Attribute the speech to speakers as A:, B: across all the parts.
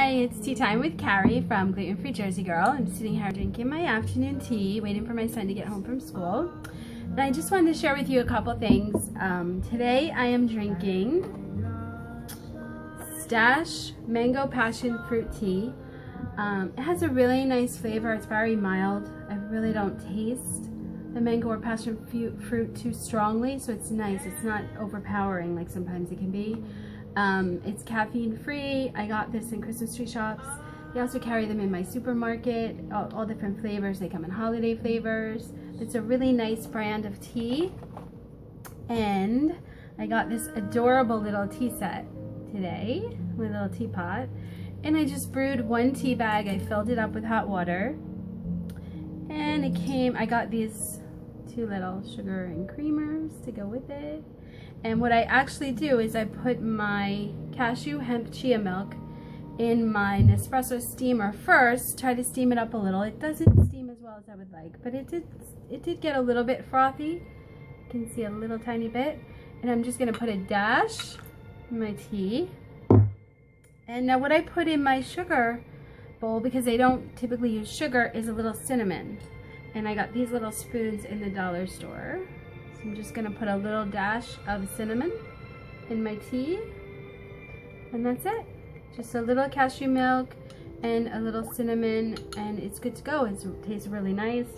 A: Hi, it's tea time with Carrie from Gluten-free Jersey Girl. I'm sitting here drinking my afternoon tea, waiting for my son to get home from school. And I just wanted to share with you a couple things. Today I am drinking Stash Mango Passion Fruit Tea. It has a really nice flavor. It's very mild. I really don't taste the mango or passion fruit too strongly, so it's nice. It's not overpowering like sometimes it can be. It's caffeine free. I got this in Christmas tree shops. They also carry them in my supermarket, all different flavors. They come in holiday flavors. It's a really nice brand of tea. And I got this adorable little tea set today, my little teapot. And I just brewed one tea bag. I filled it up with hot water. And I got these two little sugar and creamers to go with it. And what I actually do is I put my cashew hemp chia milk in my Nespresso steamer first, try to steam it up a little. It doesn't steam as well as I would like, but it did get a little bit frothy. You can see a little tiny bit. And I'm just gonna put a dash in my tea. And now what I put in my sugar bowl, because they don't typically use sugar, is a little cinnamon. And I got these little spoons in the dollar store. So I'm just gonna put a little dash of cinnamon in my tea. And that's it. Just a little cashew milk and a little cinnamon, and it's good to go. It tastes really nice.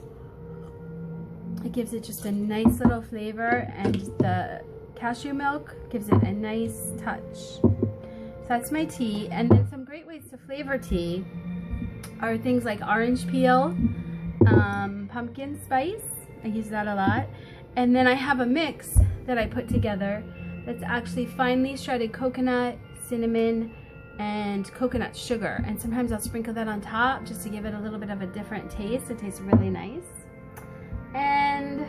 A: It gives it just a nice little flavor, and the cashew milk gives it a nice touch. So that's my tea. And then some great ways to flavor tea are things like orange peel, pumpkin spice. I use that a lot. And then I have a mix that I put together that's actually finely shredded coconut, cinnamon, and coconut sugar. And sometimes I'll sprinkle that on top just to give it a little bit of a different taste. It tastes really nice. And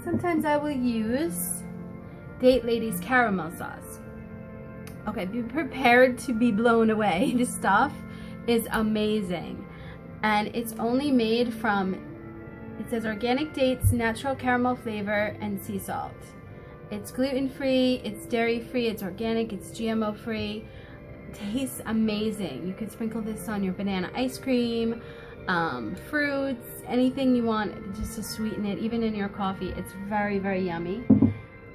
A: sometimes I will use Date Lady's caramel sauce. Okay, be prepared to be blown away. This stuff is amazing. And it's only made from, it says organic dates, natural caramel flavor, and sea salt. It's gluten-free, it's dairy-free, it's organic, it's GMO-free. Tastes amazing. You could sprinkle this on your banana ice cream, fruits, anything you want just to sweeten it, even in your coffee. It's very, very yummy.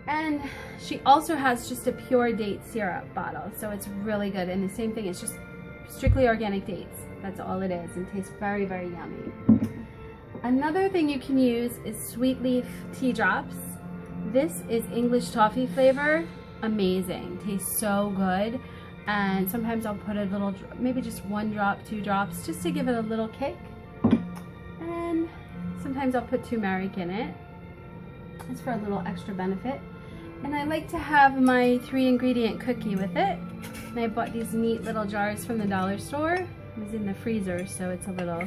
A: And she also has just a pure date syrup bottle, so it's really good. And the same thing, it's just strictly organic dates. That's all it is, and tastes very, very yummy. Another thing you can use is sweet leaf tea drops. This is English toffee flavor. Amazing. Tastes so good. And sometimes I'll put a little, maybe just 1 drop, 2 drops, just to give it a little kick. And sometimes I'll put turmeric in it. It's for a little extra benefit. And I like to have my 3-ingredient cookie with it. And I bought these neat little jars from the dollar store. It was in the freezer, so it's a little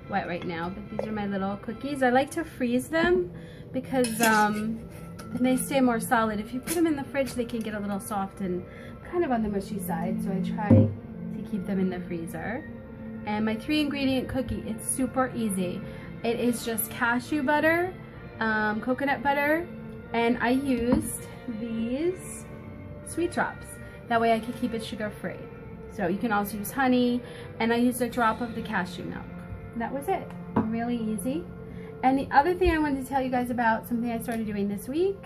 A: wet right now, but these are my little cookies. I like to freeze them because then they stay more solid. If you put them in the fridge, they can get a little soft and kind of on the mushy side, so I try to keep them in the freezer. And my 3-ingredient cookie, it's super easy. It is just cashew butter, coconut butter, and I used these sweet drops. That way I can keep it sugar-free. So you can also use honey, and I used a drop of the cashew milk. That was it. Really easy. And the other thing I wanted to tell you guys about, something I started doing this week,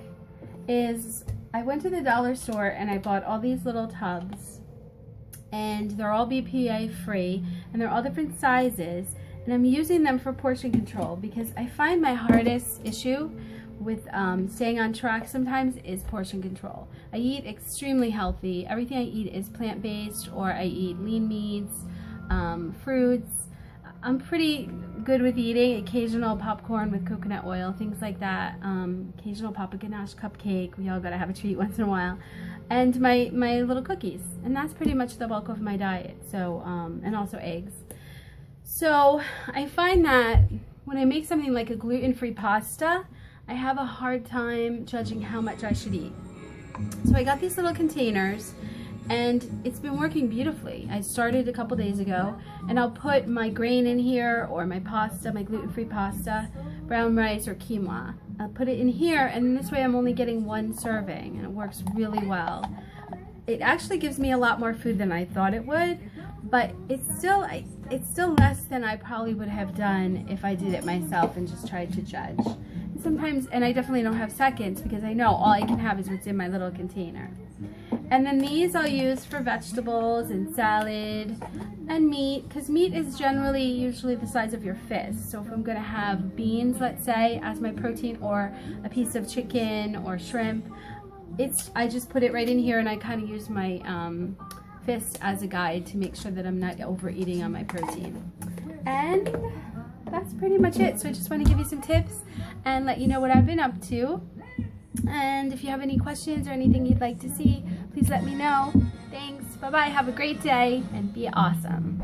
A: is I went to the dollar store and I bought all these little tubs, and they're all BPA free, and they're all different sizes, and I'm using them for portion control because I find my hardest issue with staying on track sometimes is portion control. I eat extremely healthy. Everything I eat is plant-based, or I eat lean meats, fruits. I'm pretty good with eating. Occasional popcorn with coconut oil, things like that. Occasional Papa Ganache cupcake. We all gotta have a treat once in a while. And my little cookies. And that's pretty much the bulk of my diet. So, and also eggs. So I find that when I make something like a gluten-free pasta, I have a hard time judging how much I should eat. So I got these little containers, and it's been working beautifully. I started a couple days ago, and I'll put my grain in here, or my pasta, my gluten-free pasta, brown rice or quinoa. I'll put it in here, and this way I'm only getting 1 serving, and it works really well. It actually gives me a lot more food than I thought it would, but it's still less than I probably would have done if I did it myself and just tried to judge. And sometimes, and I definitely don't have seconds because I know all I can have is what's in my little container. And then these I'll use for vegetables and salad and meat, because meat is usually the size of your fist. So if I'm going to have beans, let's say, as my protein, or a piece of chicken or shrimp, I just put it right in here, and I kind of use my fist as a guide to make sure that I'm not overeating on my protein. And that's pretty much it. So I just want to give you some tips and let you know what I've been up to. And if you have any questions or anything you'd like to see, please let me know. Thanks. Bye-bye. Have a great day and be awesome.